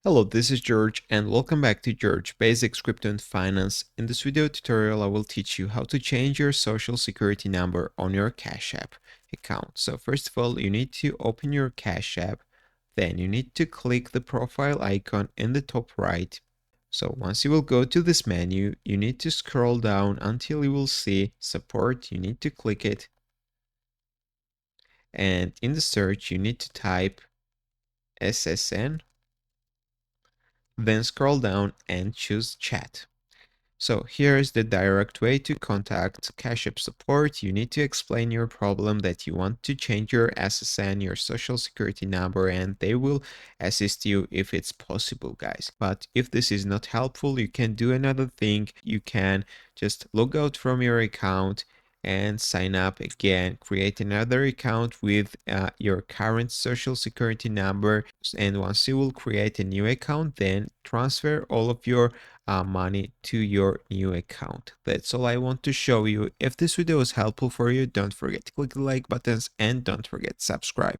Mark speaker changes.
Speaker 1: Hello, this is George and welcome back to George Basics Crypto and Finance. In this video tutorial, I will teach you how to change your social security number on your Cash App account. So first of all, you need to open your Cash App. Then you need to click the profile icon in the top right. So once you will go to this menu, you need to scroll down until you will see support. You need to click it. And in the search, you need to type SSN. Then scroll down and choose chat. So here is the direct way to contact Cash App support. You need to explain your problem that you want to change your SSN, your social security number, and they will assist you if it's possible, guys. But if this is not helpful, you can do another thing. You can just log out from your account and sign up again, create another account with your current social security number. And once you will create a new account, then transfer all of your money to your new account. That's all I want to show you. If this video was helpful for you, don't forget to click the like buttons and don't forget to subscribe.